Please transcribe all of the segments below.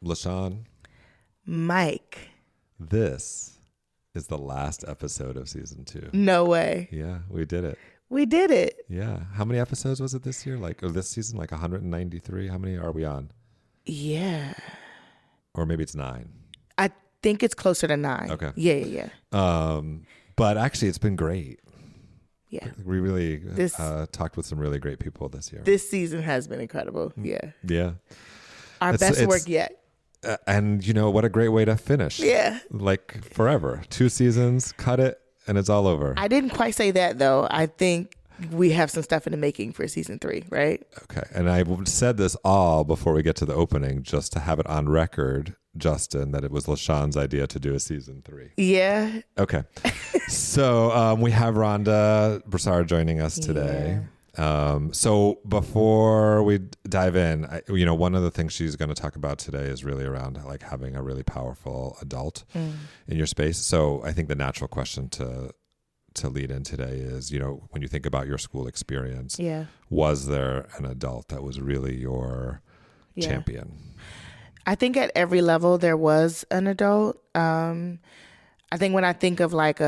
LaShawn. Mike. This is the last episode of season 2. No way. Yeah, we did it. We did it. Yeah. How many episodes was it this year? Or this season? 193? How many are we on? Yeah. Or maybe it's 9. I think it's closer to 9. Okay. Yeah. But actually, it's been great. Yeah. We really talked with some really great people this year. This season has been incredible. Yeah. Yeah. Our best work yet. And what a great way to finish. Yeah. Like forever. 2 seasons, cut it, and it's all over. I didn't quite say that, though. I think we have some stuff in the making for season 3, right? Okay. And I said this all before we get to the opening, just to have it on record, Justin, that it was LaShawn's idea to do a season 3. Yeah. Okay. So we have Rhonda Broussard joining us today. Yeah. So before we dive in, one of the things she's going to talk about today is really around like having a really powerful adult in your space. So I think the natural question to lead in today is, when you think about your school experience, was there an adult that was really your champion? I think at every level there was an adult. I think when I think of like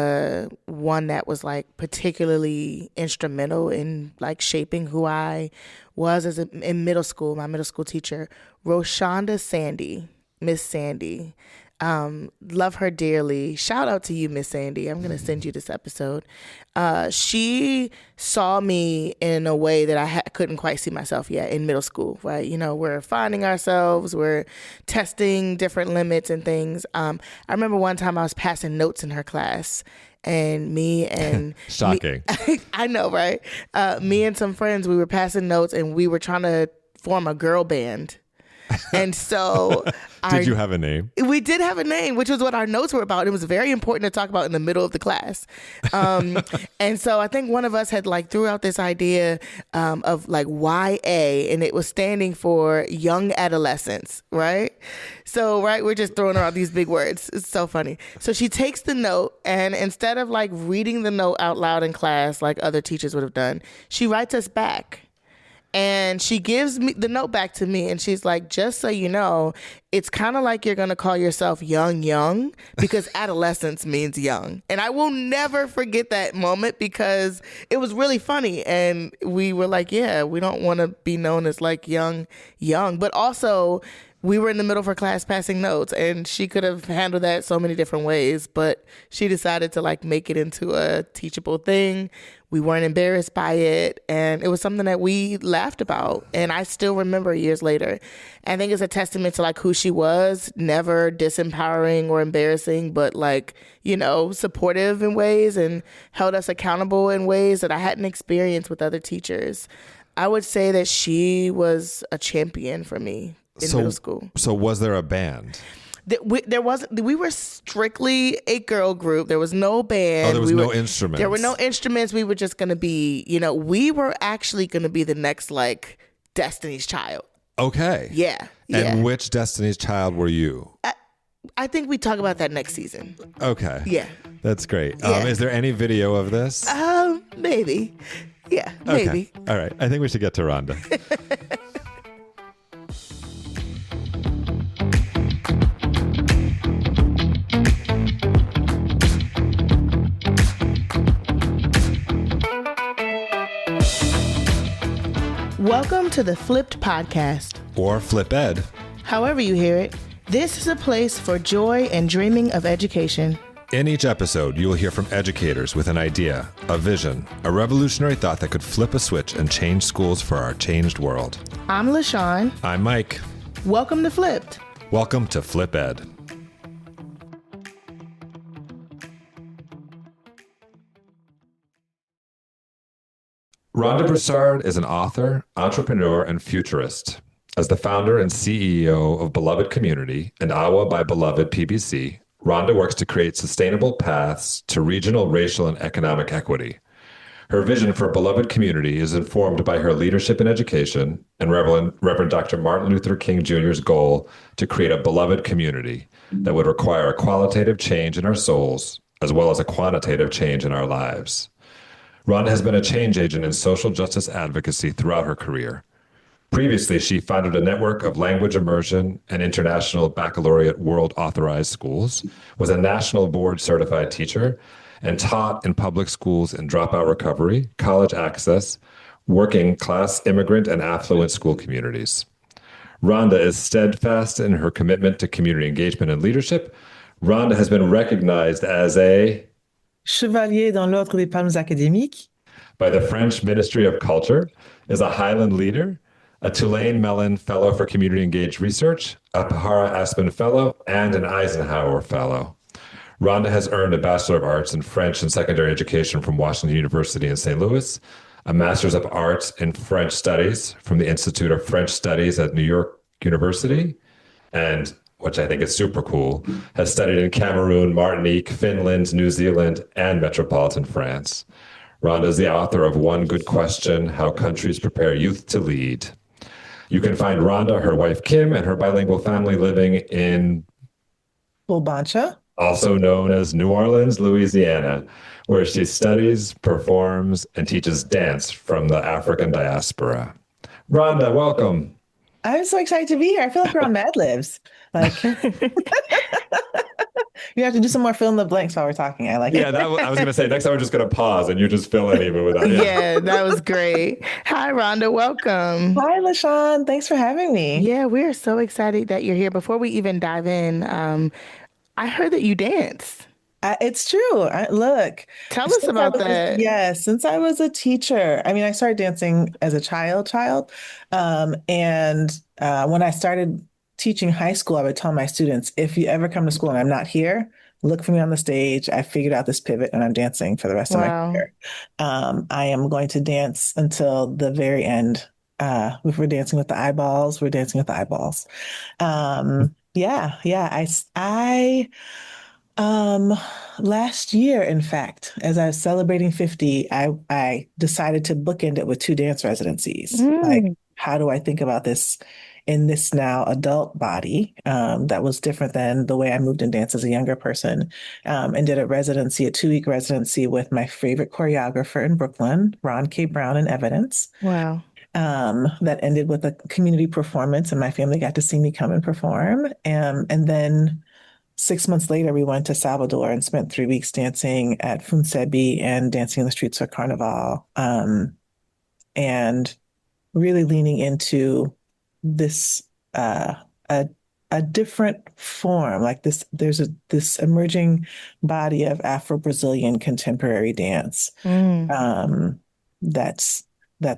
one that was like particularly instrumental in like shaping who I was in middle school, my middle school teacher, Miss Sandy. Love her dearly. Shout out to you, Miss Sandy. I'm going to send you this episode. She saw me in a way that I couldn't quite see myself yet in middle school, right? We're finding ourselves, we're testing different limits and things. I remember one time I was passing notes in her class, and me and shocking. I know, right? Me and some friends, we were passing notes and we were trying to form a girl band. And so did you have a name? We did have a name, which was what our notes were about. It was very important to talk about in the middle of the class. And so I think one of us had like threw out this idea of like YA, and it was standing for young adolescents, right? So, right, we're just throwing around these big words. It's so funny. So she takes the note, and instead of like reading the note out loud in class like other teachers would have done, she writes us back. And she gives me the note back to me, and she's like, just so you know, it's kind of like you're going to call yourself young because adolescence means young. And I will never forget that moment because it was really funny. And we were like, yeah, we don't want to be known as like young. But also, we were in the middle of her class passing notes, and she could have handled that so many different ways, but she decided to like make it into a teachable thing. We weren't embarrassed by it, and it was something that we laughed about, and I still remember years later. I think it's a testament to like who she was, never disempowering or embarrassing, but like, supportive in ways and held us accountable in ways that I hadn't experienced with other teachers. I would say that she was a champion for me in middle school. So was there a band? We were strictly a girl group. There was no band. Oh, there was no instruments. There were no instruments. We were just going to be, we were actually going to be the next like Destiny's Child. Okay. Yeah. And which Destiny's Child were you? I think we talk about that next season. Okay. Yeah. That's great. Yeah. Is there any video of this? Maybe. Yeah, maybe. Okay. All right. I think we should get to Rhonda. Welcome to the Flipped Podcast. Or Flip Ed. However you hear it, this is a place for joy and dreaming of education. In each episode, you will hear from educators with an idea, a vision, a revolutionary thought that could flip a switch and change schools for our changed world. I'm LaShawn. I'm Mike. Welcome to Flipped. Welcome to Flip Ed. Rhonda Broussard is an author, entrepreneur, and futurist. As the founder and CEO of Beloved Community and AWA by Beloved PBC, Rhonda works to create sustainable paths to regional, racial, and economic equity. Her vision for Beloved Community is informed by her leadership in education and Reverend Dr. Martin Luther King Jr.'s goal to create a beloved community that would require a qualitative change in our souls as well as a quantitative change in our lives. Rhonda has been a change agent in social justice advocacy throughout her career. Previously, she founded a network of language immersion and International Baccalaureate World Authorized schools, was a national board certified teacher, and taught in public schools in dropout recovery, college access, working class immigrant and affluent school communities. Rhonda is steadfast in her commitment to community engagement and leadership. Rhonda has been recognized as a Chevalier dans l'Ordre des Palmes académiques. by the French Ministry of Culture, is a Highland Leader, a Tulane Mellon Fellow for Community Engaged Research, a Pahara Aspen Fellow, and an Eisenhower Fellow. Rhonda has earned a Bachelor of Arts in French and Secondary Education from Washington University in St. Louis, a Master's of Arts in French Studies from the Institute of French Studies at New York University, and which I think is super cool, has studied in Cameroon, Martinique, Finland, New Zealand, and metropolitan France. Rhonda is the author of One Good Question, How Countries Prepare Youth to Lead. You can find Rhonda, her wife Kim, and her bilingual family living in Bulbancha. also known as New Orleans, Louisiana, where she studies, performs, and teaches dance from the African diaspora. Rhonda, welcome. I'm so excited to be here. I feel like we're on Mad Libs. Like, you have to do some more fill in the blanks while we're talking. I like it. Yeah, I was going to say, next time we're just going to pause and you just fill in even without. Yeah, that was great. Hi, Rhonda. Welcome. Hi, LaShawn. Thanks for having me. Yeah, we're so excited that you're here. Before we even dive in, I heard that you dance. It's true. Look, Tell us about that. Yeah, since I was a teacher, I mean, I started dancing as a child. And when I started teaching high school, I would tell my students, if you ever come to school and I'm not here, look for me on the stage. I figured out this pivot and I'm dancing for the rest of my career. I am going to dance until the very end. If we're dancing with the eyeballs, we're dancing with the eyeballs. Last year, in fact, as I was celebrating 50, I decided to bookend it with 2 dance residencies. Like, how do I think about this in this now adult body? That was different than the way I moved in dance as a younger person, and did a 2-week residency with my favorite choreographer in Brooklyn, Ron K. Brown in Evidence. Wow. That ended with a community performance, and my family got to see me come and perform. And then 6 months later, we went to Salvador and spent 3 weeks dancing at Funsebi and dancing in the streets of Carnival, and really leaning into this a different form, like this. There's this emerging body of Afro-Brazilian contemporary dance that's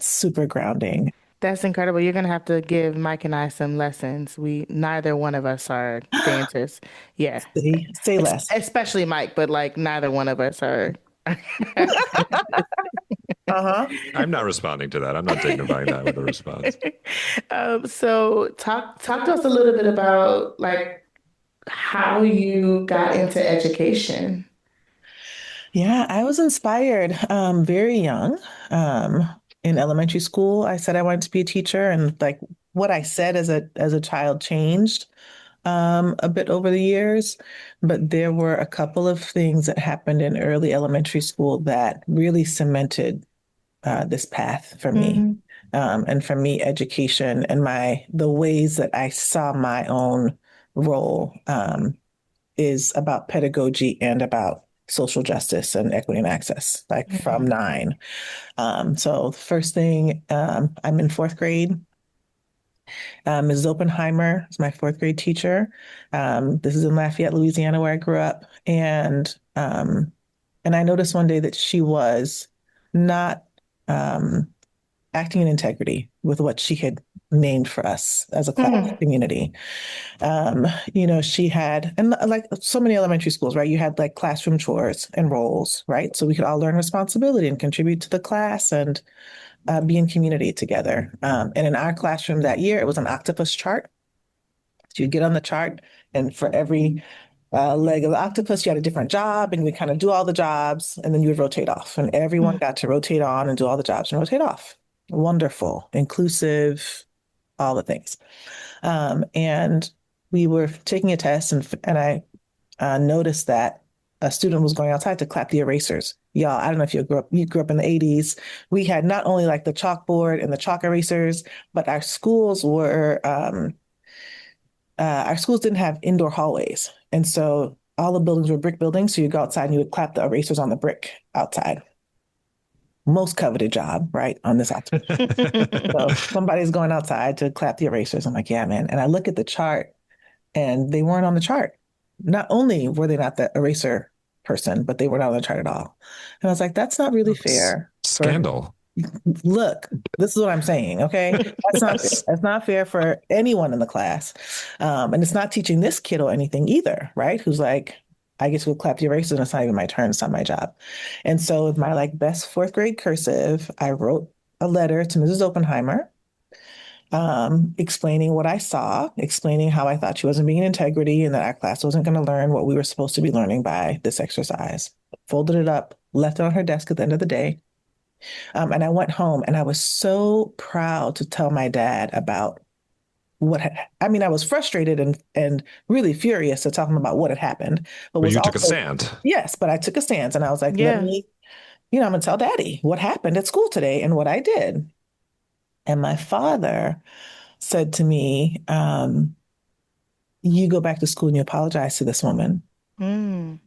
super grounding. That's incredible. You're going to have to give Mike and I some lessons. Neither one of us are dancers. Yeah. Say less. Especially Mike, but like neither one of us are. I'm not responding to that. I'm not dignifying that with a response. So talk to us a little bit about like how you got into education. Yeah, I was inspired very young. In elementary school, I said I wanted to be a teacher, and like what I said as a child changed a bit over the years. But there were a couple of things that happened in early elementary school that really cemented this path for me. And for me, education and the ways that I saw my own role is about pedagogy and about social justice and equity and access, like from 9. So the first thing, I'm in 4th grade. Ms. Oppenheimer is my 4th grade teacher. This is in Lafayette, Louisiana, where I grew up. And I noticed one day that she was not acting in integrity with what she had named for us as a class community. She had, and like so many elementary schools, right? You had like classroom chores and roles, right? So we could all learn responsibility and contribute to the class and be in community together. And in our classroom that year, it was an octopus chart. So you'd get on the chart, and for every leg of the octopus, you had a different job, and you would kind of do all the jobs, and then you would rotate off. And everyone got to rotate on and do all the jobs and rotate off. Wonderful, inclusive, all the things. And we were taking a test, and I noticed that a student was going outside to clap the erasers. Y'all, I don't know if you grew up in the 80s. We had not only like the chalkboard and the chalk erasers, but our schools didn't have indoor hallways. And so all the buildings were brick buildings. So you go outside and you would clap the erasers on the brick outside. Most coveted job, right? On this outside. So somebody's going outside to clap the erasers. I'm like, yeah, man. And I look at the chart and they weren't on the chart. Not only were they not the eraser person, but they were not on the chart at all. And I was like, that's not really fair. Scandal. Look, this is what I'm saying. Okay. That's not fair. Yes. That's not fair for anyone in the class. And it's not teaching this kiddo anything either, right? Who's like, I guess we'll clap the erasers and it's not even my turn. It's not my job. And so with my like best fourth grade cursive, I wrote a letter to Mrs. Oppenheimer, explaining what I saw, explaining how I thought she wasn't being in integrity and that our class wasn't going to learn what we were supposed to be learning by this exercise. Folded it up, left it on her desk at the end of the day. And I went home and I was so proud to tell my dad about I was frustrated and really furious to tell him about what had happened, but But was you took a also, stand. yes, but I took a stance and I was like, let Yeah. me, I'm going to tell daddy what happened at school today and what I did. And my father said to me, you go back to school and you apologize to this woman. Mm.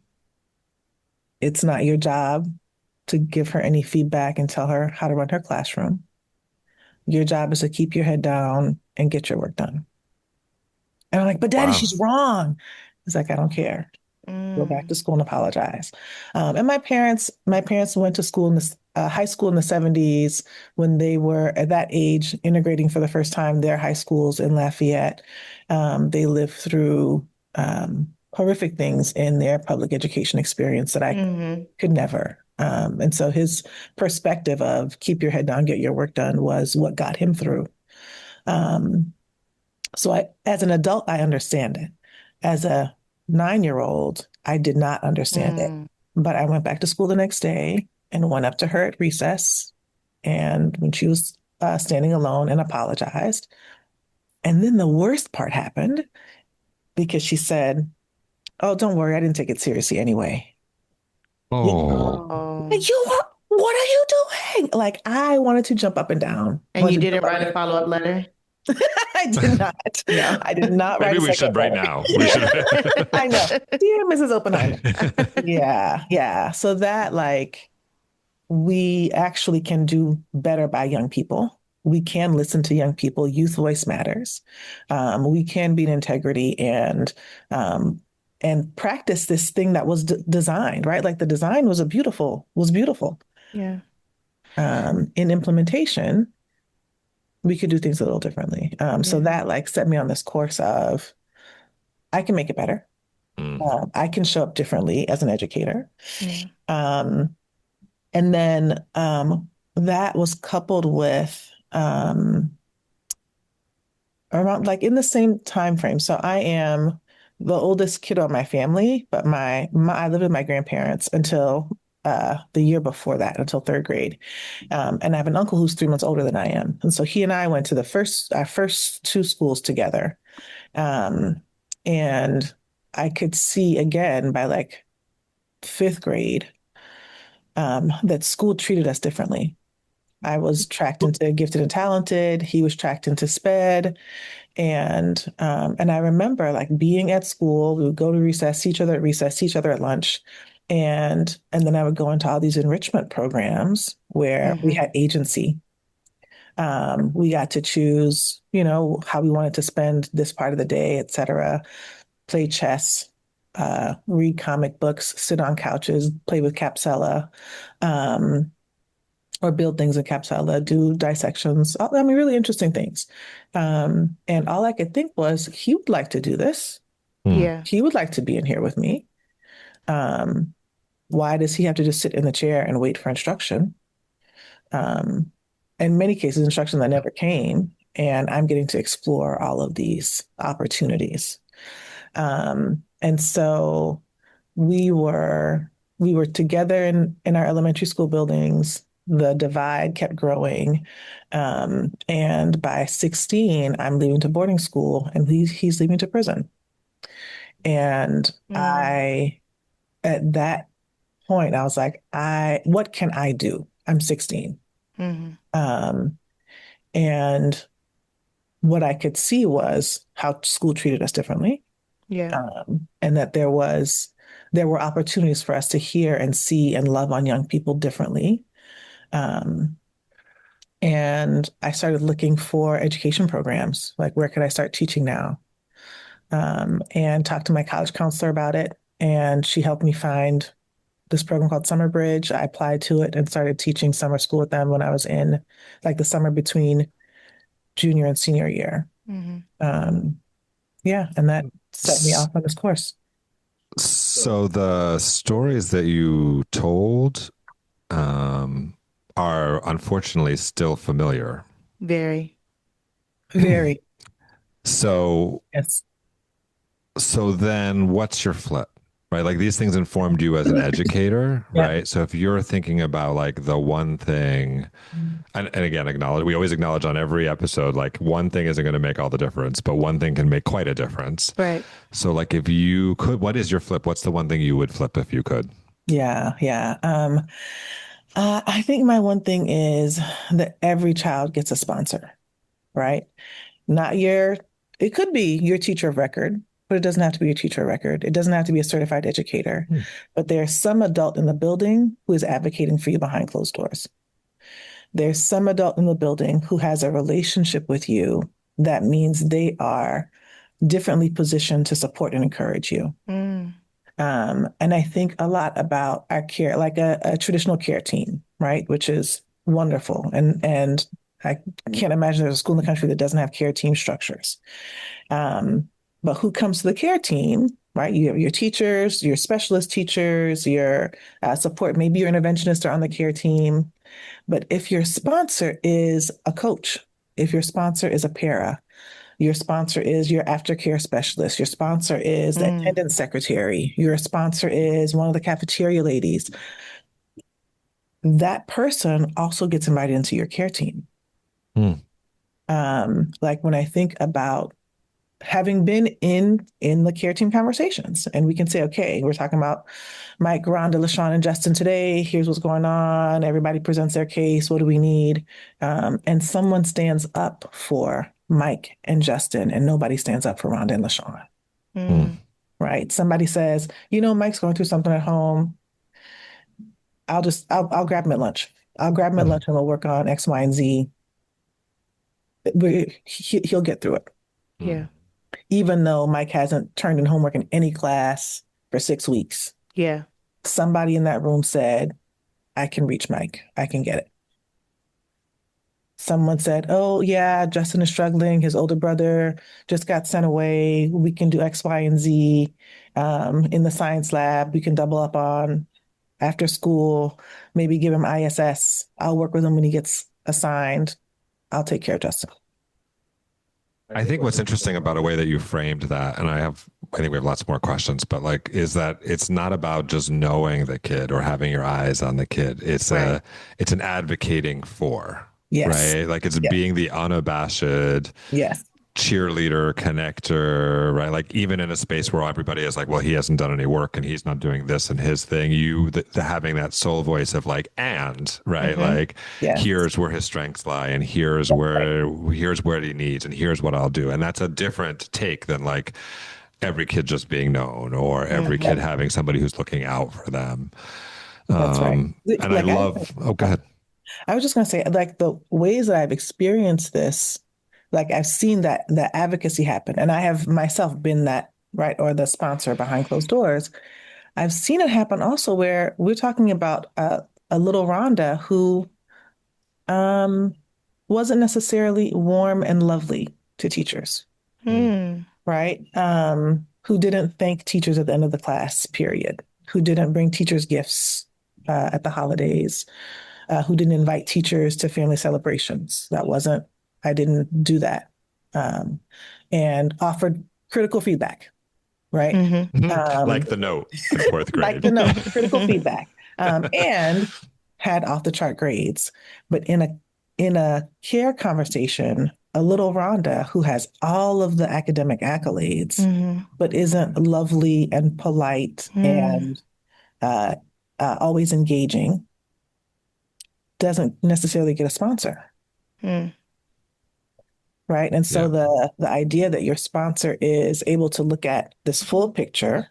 It's not your job to give her any feedback and tell her how to run her classroom. Your job is to keep your head down and get your work done. And I'm like, but daddy, Wow. she's wrong. He's like, I don't care. Go back to school and apologize. And my parents went to school in the high school in the 70s when they were at that age integrating for the first time their high schools in Lafayette. They lived through horrific things in their public education experience that I could never. And so his perspective of keep your head down, get your work done was what got him through. So as an adult, I understand it. As a 9-year-old, I did not understand it. But I went back to school the next day and went up to her at recess. And when she was standing alone and apologized. And then the worst part happened because she said, oh, don't worry, I didn't take it seriously anyway. Oh. What are you doing? Like, I wanted to jump up and down. And you didn't write a follow-up letter? I did not. No. I did not write Maybe a we should second right letter. now. We should. I know. Dear Mrs. Oppenheimer. Yeah. So that we actually can do better by young people. We can listen to young people. Youth voice matters. We can be in integrity and practice this thing that was designed, right? Like the design was beautiful. Yeah. In implementation, we could do things a little differently. So that set me on this course of I can make it better. I can show up differently as an educator. And then that was coupled with around in the same time frame. So I am the oldest kid of my family, but I lived with my grandparents until the year before that, until third grade. And I have an uncle who's 3 months older than I am. And so he and I went to our first two schools together. And I could see again by fifth grade that school treated us differently. I was tracked into gifted and talented. He was tracked into SPED. And I remember being at school, we would go to recess, see each other at recess, see each other at lunch. And then I would go into all these enrichment programs where we had agency. We got to choose, how we wanted to spend this part of the day, et cetera, play chess, read comic books, sit on couches, play with Capsella, or build things in Capsella, do dissections. Really interesting things. And all I could think was, he would like to do this. Yeah. He would like to be in here with me. Why does he have to just sit in the chair and wait for instruction? In many cases, instruction that never came. And I'm getting to explore all of these opportunities. And so we were together in our elementary school buildings. The divide kept growing. And by 16, I'm leaving to boarding school and he's leaving to prison. And I at that point, I was like, what can I do? I'm 16. Mm-hmm. Um, and what I could see was how school treated us differently. Yeah. And that there were opportunities for us to hear and see and love on young people differently. Um, and I started looking for education programs, like where could I start teaching now? And talked to my college counselor about it. And she helped me find this program called Summer Bridge. I applied to it and started teaching summer school with them when I was in like the summer between junior and senior year. Mm-hmm. Yeah, and that set me S- off on this course. So the stories that you told um, are unfortunately still familiar. Very. Very, So yes. so then what's your flip? Right? Like these things informed you as an educator, Yeah. right? So if you're thinking about like the one thing, and again, we always acknowledge on every episode, like one thing isn't going to make all the difference, but one thing can make quite a difference. Right. So like if you could, what is your flip? What's the one thing you would flip if you could? Yeah, yeah. I think my one thing is that every child gets a sponsor, right? Not your, it could be your teacher of record, but it doesn't have to be your teacher of record. It doesn't have to be a certified educator, Hmm. but there's some adult in the building who is advocating for you behind closed doors. There's some adult in the building who has a relationship with you that means they are differently positioned to support and encourage you. Mm. And I think a lot about our care, like a traditional care team, right? Which is wonderful. And I can't imagine there's a school in the country that doesn't have care team structures. Um, but who comes to the care team, right? You have your teachers, your specialist teachers, your support, maybe your interventionist are on the care team. But if your sponsor is a coach, if your sponsor is a para, your sponsor is your aftercare specialist. Your sponsor is the Mm. attendance secretary. Your sponsor is one of the cafeteria ladies. That person also gets invited into your care team. Hmm. Like when I think about having been in the care team conversations, and we can say, okay, we're talking about Mike, Rhonda, LaShawn, and Justin today. Here's what's going on. Everybody presents their case. What do we need? And someone stands up for Mike and Justin, and nobody stands up for Rhonda and LaShawn. Hmm. Mm. Right? Somebody says, Mike's going through something at home. I'll grab him at lunch. I'll grab him at lunch and we'll work on X, Y, and Z. He'll get through it. Yeah. Even though Mike hasn't turned in homework in any class for 6 weeks. Yeah. Somebody in that room said, I can reach Mike. I can get it. Someone said, oh, yeah, Justin is struggling. His older brother just got sent away. We can do X, Y, and Z in the science lab. We can double up on after school, maybe give him ISS. I'll work with him when he gets assigned. I'll take care of Justin. I think what's interesting about a way that you framed that, and I think we have lots more questions, but like, is that it's not about just knowing the kid or having your eyes on the kid. Right. It's an advocating for, Yes. right? Like it's Yes. being the unabashed Yes. cheerleader, connector, right? Like even in a space where everybody is like, well, he hasn't done any work and he's not doing this and his thing, the having that soul voice of like, and right, like Yes. here's where his strengths lie and here's where he needs and here's what I'll do. And that's a different take than like every kid just being known or every kid having somebody who's looking out for them. That's right. And I love, oh, go ahead. I was just going to say, like the ways that I've experienced this, like I've seen that advocacy happen, and I have myself been that, right, or the sponsor behind closed doors. I've seen it happen also where we're talking about a little Rhonda who um, wasn't necessarily warm and lovely to teachers, Mm. right? Who didn't thank teachers at the end of the class period, who didn't bring teachers gifts at the holidays, who didn't invite teachers to family celebrations. I didn't do that. And offered critical feedback, right? Mm-hmm. Like the note in fourth Like grade. the note, critical feedback, and had off the chart grades. But in a care conversation, a little Rhonda who has all of the academic accolades, Mm-hmm. but isn't lovely and polite Mm. and uh, always engaging, doesn't necessarily get a sponsor. Mm. Right. And so Yeah. the idea that your sponsor is able to look at this full picture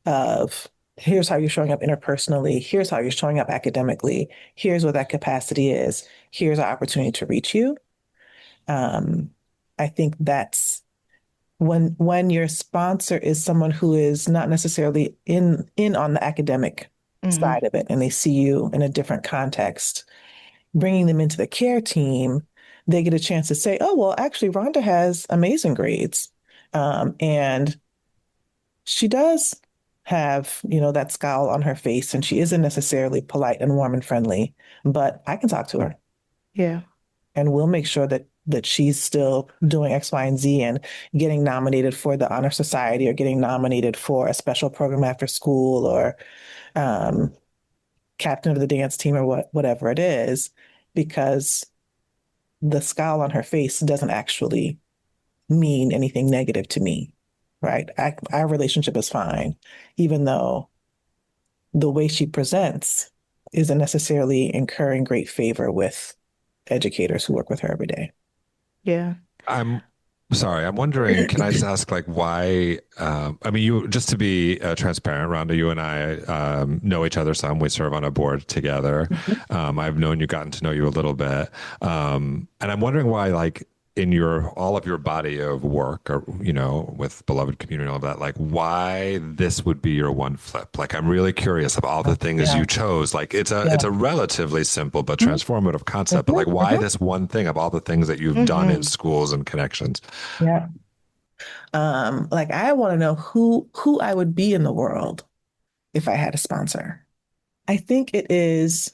of here's how you're showing up interpersonally, here's how you're showing up academically, here's what that capacity is, here's our opportunity to reach you. Um, I think that's when your sponsor is someone who is not necessarily in on the academic Mm-hmm. side of it, and they see you in a different context, bringing them into the care team, they get a chance to say, oh, well, actually, Rhonda has amazing grades. And she does have, that scowl on her face, and she isn't necessarily polite and warm and friendly, but I can talk to her Yeah. and we'll make sure that she's still doing X, Y, and Z and getting nominated for the Honor Society or getting nominated for a special program after school or um, captain of the dance team or whatever it is, because the scowl on her face doesn't actually mean anything negative to me, right? Our relationship is fine, even though the way she presents isn't necessarily incurring great favor with educators who work with her every day. Yeah. I'm sorry. I'm wondering, can I just ask, like, why? I mean, you just to be transparent, Rhonda, you and I know each other some. We serve on a board together. I've known you, gotten to know you a little bit, and I'm wondering why, like, in your all of your body of work, or with beloved community and all of that, like, why this would be your one flip? Like, I'm really curious of all the things Yeah. you chose. Like, it's a Yeah. it's a relatively simple but Mhm. transformative concept. But like, Mhm. why Mhm. this one thing of all the things that you've done in Mm-hmm. schools and connections? Yeah. Like I want to know who I would be in the world if I had a sponsor. I think it is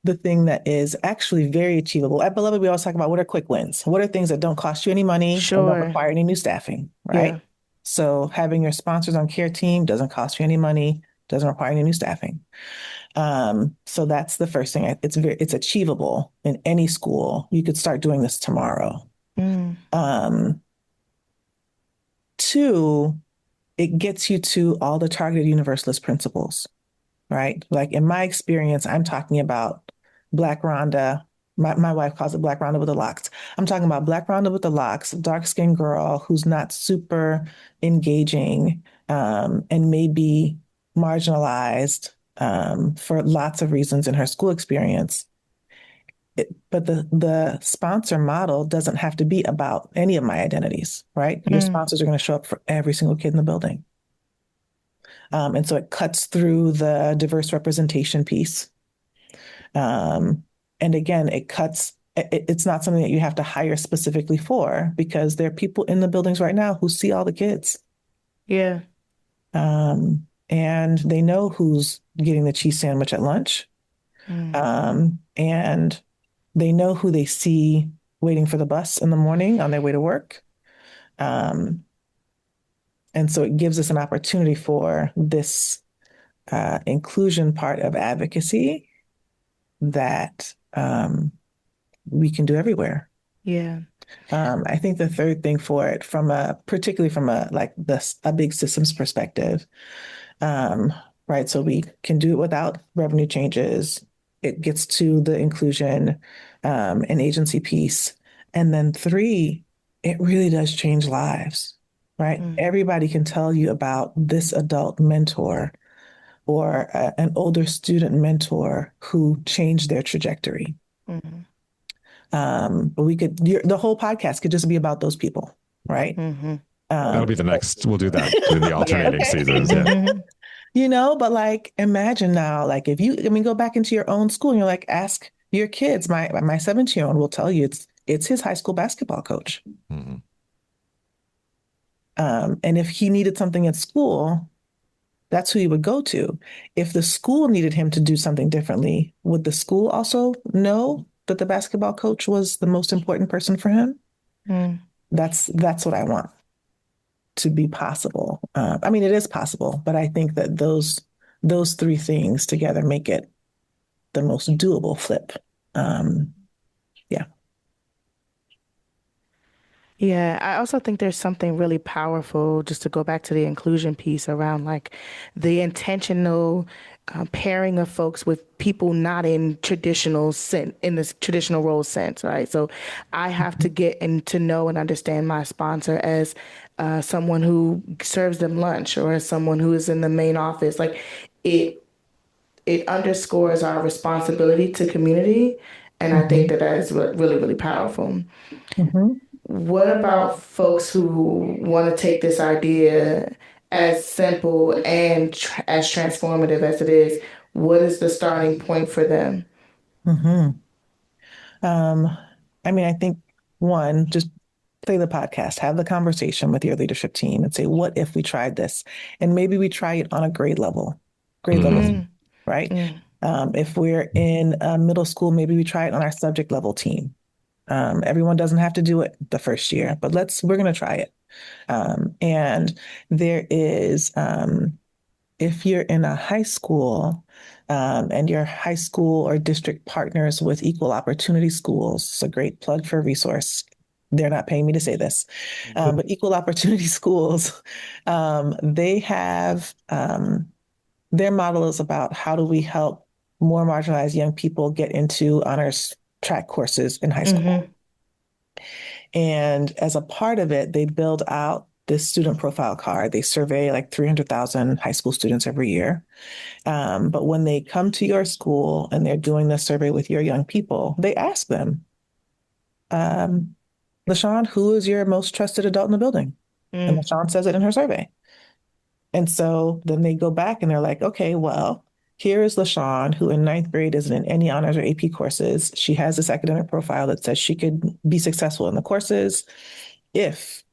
the thing that is actually very achievable. At Beloved, we always talk about what are quick wins? What are things that don't cost you any money and don't Sure. require any new staffing, right? Yeah. So having your sponsors on care team doesn't cost you any money, doesn't require any new staffing. So that's the first thing. It's achievable in any school. You could start doing this tomorrow. Mm. Um, Two, it gets you to all the targeted universalist principles, right? Like in my experience, I'm talking about Black Rhonda. My wife calls it Black Rhonda with the locks. I'm talking about Black Rhonda with the locks, dark skinned girl who's not super engaging and may be marginalized for lots of reasons in her school experience. But the sponsor model doesn't have to be about any of my identities, right? Your Mm. sponsors are going to show up for every single kid in the building. And so it cuts through the diverse representation piece. And again, it's not something that you have to hire specifically for because there are people in the buildings right now who see all the kids. Yeah. And they know who's getting the cheese sandwich at lunch. Mm. And they know who they see waiting for the bus in the morning on their way to work. Um, and so it gives us an opportunity for this inclusion part of advocacy that we can do everywhere. Yeah. I think the third thing for it, particularly from a big systems perspective, um, right? So we can do it without revenue changes. It gets to the inclusion and agency piece, and then three, it really does change lives, right? Mm. Everybody can tell you about this adult mentor or an older student mentor who changed their trajectory. Mm. But the whole podcast could just be about those people, right? Mm-hmm. That'll be the next. We'll do that in the Yeah, alternating okay. seasons. Yeah. Mm-hmm. But like imagine now, like if you, I mean, go back into your own school and you're like, ask your kids. My 17-year-old will tell you it's his high school basketball coach. Mm-hmm. And if he needed something at school, that's who he would go to. If the school needed him to do something differently, would the school also know that the basketball coach was the most important person for him? Mm. That's what I want to be possible. I mean, it is possible, but I think that those three things together make it the most doable flip. Yeah. Yeah, I also think there's something really powerful, just to go back to the inclusion piece, around like the intentional pairing of folks with people not in in this traditional role sense, right? So I have to get and to know and understand my sponsor as someone who serves them lunch, or as someone who is in the main office. Like it it underscores our responsibility to community, and I think Mhm. that that is really, really powerful. Mhm. What about folks who want to take this idea, as simple and as transformative as it is? What is the starting point for them? Mhm. Um, I mean, I think one, just play the podcast, have the conversation with your leadership team and say, what if we tried this? And maybe we try it on a grade level, Mm, Mm, right? mm, If we're in middle school, maybe we try it on our subject level team. Everyone doesn't have to do it the first year, but we're going to try it. And there is, if you're in a high school, and your high school or district partners with equal opportunity schools, it's a great plug for a resource. They're not paying me to say this, but equal opportunity schools, they have their model is about how do we help more marginalized young people get into honors track courses in high school. mm-hmm, And as a part of it, they build out this student profile card. They survey like 300,000 high school students every year. But when they come to your school and they're doing this survey with your young people, they ask them, um, LaShawn, who is your most trusted adult in the building? And mm, LaShawn says it in her survey. And so then they go back and they're like, okay, well, here is LaShawn, who in ninth grade isn't in any honors or AP courses. She has this academic profile that says she could be successful in the courses if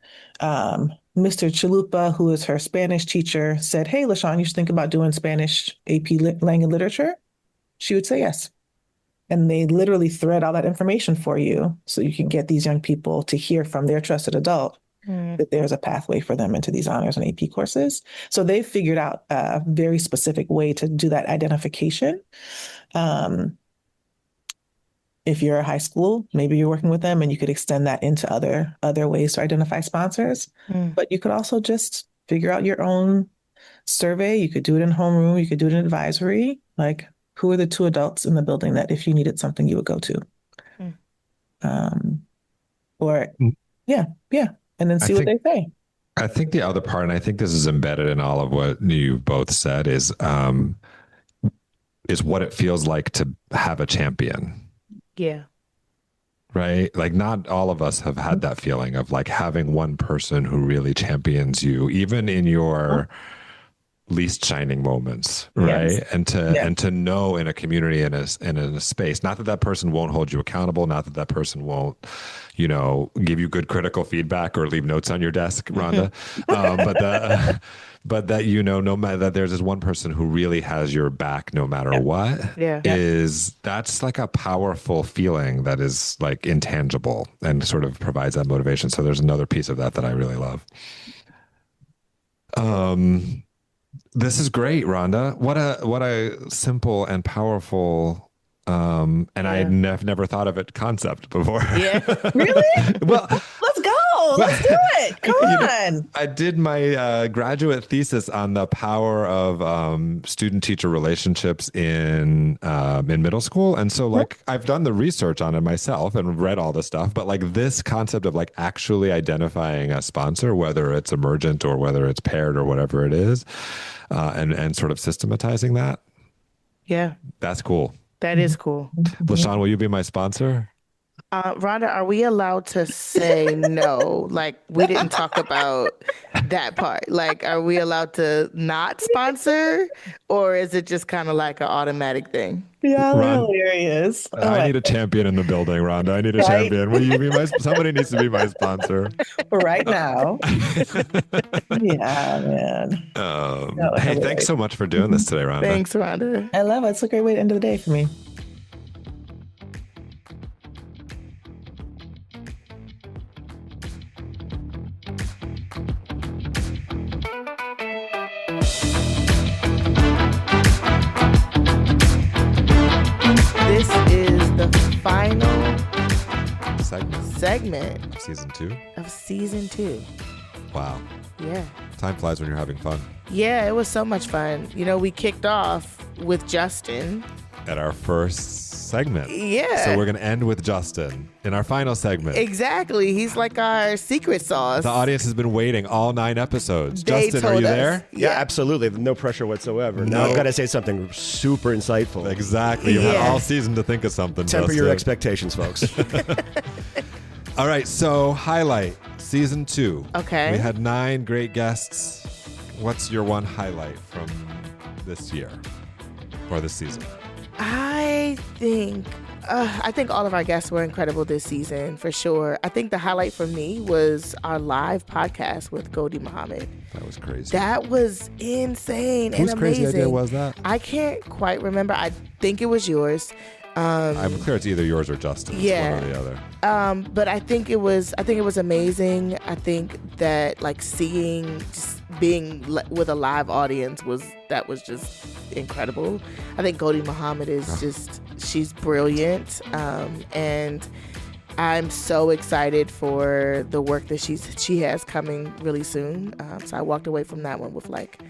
Mr. Chalupa, who is her Spanish teacher, said, hey, LaShawn, you should think about doing Spanish AP Lang and Literature. She would say yes. And they literally thread all that information for you so you can get these young people to hear from their trusted adult mm, that there's a pathway for them into these honors and AP courses. So they've figured out a very specific way to do that identification. Um, if you're a high school, maybe you're working with them and you could extend that into other ways to identify sponsors. mm, But you could also just figure out your own survey. You could do it in homeroom. You could do it in advisory. Like, who are the two adults in the building that if you needed something, you would go to? mm. Um, or mm. yeah, yeah, and then I see what think they say. I think the other part, and I think this is embedded in all of what you both said, is what it feels like to have a champion, Yeah. right? Like not all of us have had that feeling of like having one person who really champions you, even in your least shining moments, Yes. right? Yeah. And to know in a community, in a space, not that that person won't hold you accountable, not that that person won't, give you good critical feedback or leave notes on your desk, Rhonda, but that but that no matter that there's this one person who really has your back no matter Yeah. what, Yeah. Yeah. that's like a powerful feeling that is like intangible and sort of provides that motivation. So there's another piece of that I really love. This is great, Rhonda. What a simple and powerful and I Yeah. never thought of it concept before. Yeah. Really? Well, Let's go. Let's do it. Come on. I did my graduate thesis on the power of student-teacher relationships in middle school, and so like I've done the research on it myself and read all the stuff. But like this concept of like actually identifying a sponsor, whether it's emergent or whether it's paired or whatever it is, and sort of systematizing that, Yeah. that's cool. That is cool. LaShawn, will you be my sponsor? Rhonda, are we allowed to say no? Like, we didn't talk about that part. Like, are we allowed to not sponsor, or is it just kind of like an automatic thing? Y'all are Ron, hilarious. Oh I my, need a champion in the building, Rhonda. I need a right, champion. Will you be somebody needs to be my sponsor. right now. Yeah, man. Y'all are Hey, thanks hilarious. so much for doing this today, Rhonda. Thanks, Rhonda. I love it. It's a great way to end the day for me. This is the final Segment segment of season 2. of of season 2. Wow. Yeah. Time flies when you're having fun. Yeah, it was so much fun. You know, we kicked off with Justin. At our first segment. Yeah. So we're going to end with Justin in our final segment. Exactly. He's like our secret sauce. The audience has been waiting all 9 episodes. They Justin, are told you us. there? Yeah, absolutely. No pressure whatsoever. Now I've got to say something super insightful. Exactly. You Yeah. had all season to think of something. Temper Justin. your expectations, folks. All right. So highlight season 2. Okay. We had 9 great guests. What's your one highlight from this year or this season? I think all of our guests were incredible this season, for sure. I think the highlight for me was our live podcast with Gholdy Muhammad. That was crazy. That was insane Whose and crazy amazing. idea was that? I can't quite remember. I think it was yours. I'm clear it's either yours or Justin's. Yeah. One or the other. But I think it was amazing. I think that like just being with a live audience was just incredible. I think Gholdy Muhammad is she's brilliant. And I'm so excited for the work that she has coming really soon. So I walked away from that one with like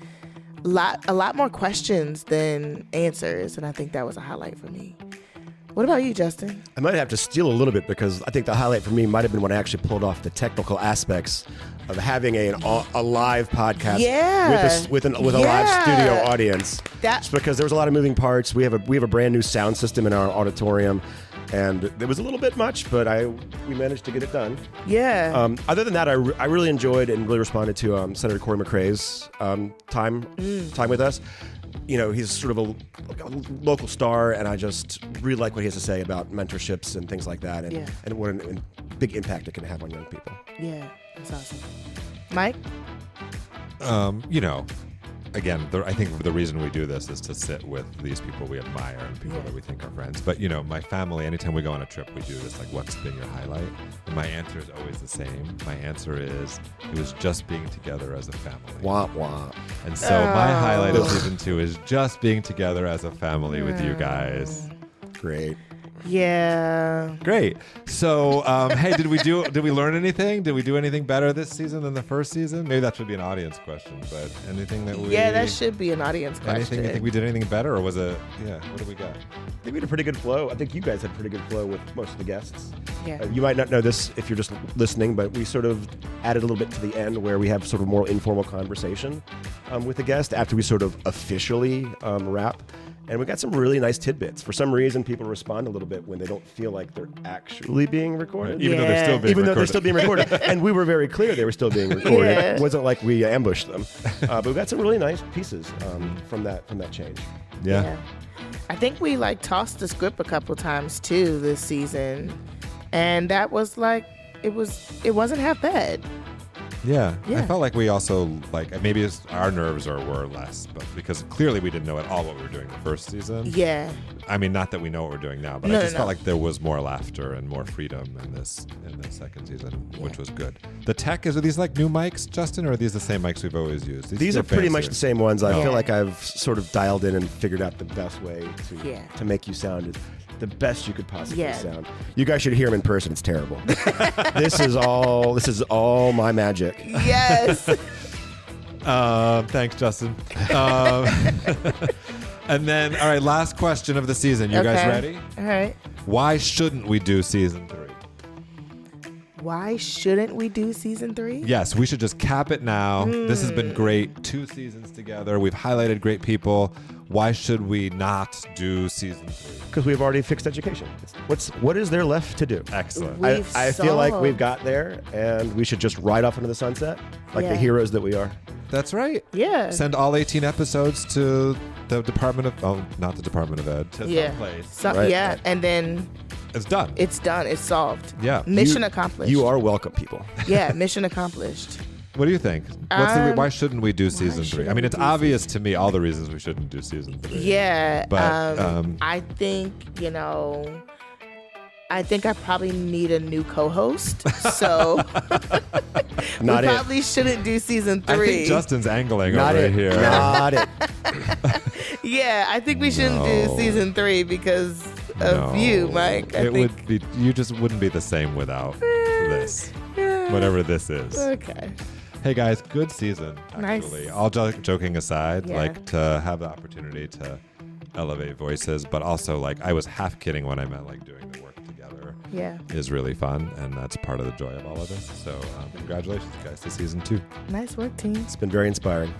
a lot more questions than answers, and I think that was a highlight for me. What about you, Justin? I might have to steal a little bit because I think the highlight for me might have been when I actually pulled off the technical aspects of having a live podcast with a live studio audience. Just because there was a lot of moving parts. We have a brand new sound system in our auditorium, and it was a little bit much, but we managed to get it done. Yeah. Other than that, I really enjoyed and really responded to Senator Corey McRae's time with us. You know, he's sort of a local star, and I just really like what he has to say about mentorships and things like that, and what a big impact it can have on young people. Yeah, that's awesome. Mike? You know, again, I think the reason we do this is to sit with these people we admire and people that we think are friends. But, you know, my family, anytime we go on a trip, we do this, like, what's been your highlight? And my answer is always the same. My answer is, it was just being together as a family. Wah, wah. And so my highlight of season 2 is just being together as a family with you guys. Great. Yeah. Great. So, hey, did we learn anything? Did we do anything better this season than the first season? Maybe that should be an audience question, but anything that we... Yeah, that should be an audience question. Anything you think we did anything better, or was it... Yeah, what did we got? I think we had a pretty good flow. I think you guys had pretty good flow with most of the guests. Yeah. You might not know this if you're just listening, but we sort of added a little bit to the end where we have sort of more informal conversation with the guest after we sort of officially wrap. And we got some really nice tidbits. For some reason, people respond a little bit when they don't feel like they're actually being recorded. Even though they're still being recorded. And we were very clear they were still being recorded. It wasn't like we ambushed them. But we got some really nice pieces from that change. Yeah. I think we like tossed the script a couple times too this season. And that was like, it wasn't half bad. Yeah. Yeah. I felt like we also, like, maybe our nerves were less, but because clearly we didn't know at all what we were doing the first season. Yeah. I mean, not that we know what we're doing now, but I just felt like there was more laughter and more freedom in the second season, which was good. The tech, are these like new mics, Justin, or are these the same mics we've always used? These are pretty much the same ones. I feel like I've sort of dialed in and figured out the best way to make you sound the best you could possibly sound. You guys should hear him in person. It's terrible. This is all my magic. Yes. Thanks, Justin. And then, all right, last question of the season. You guys ready? All right. Why shouldn't we do season 3? Why shouldn't we do season 3? Yes, we should just cap it now. This has been great. 2 seasons together. We've highlighted great people. Why should we not do season 3? Because we've already fixed education. What is there left to do? Excellent. I feel like we've got there, and we should just ride off into the sunset like the heroes that we are. That's right. Yeah. Send all 18 episodes to the Department of... not the Department of Ed. To some place. Yeah, and then... It's done. It's done. It's solved. Yeah. Mission accomplished. You are welcome, people. Yeah, mission accomplished. What do you think? Why shouldn't we do season 3? I mean, it's obvious to me all the reasons we shouldn't do season 3. Yeah. But I think, I probably need a new co-host. So we probably shouldn't do season 3. I think Justin's angling Not over it. here. Not it. Yeah, I think we shouldn't do season 3 because of you, Mike. You just wouldn't be the same without this. Yeah. Whatever this is. Okay. Hey guys, good season, actually. Nice. All joking aside, Yeah. like to have the opportunity to elevate voices, but also like I was half kidding when I meant like doing the work together is really fun, and that's part of the joy of all of this. So congratulations, guys, to season 2. Nice work, team. It's been very inspiring.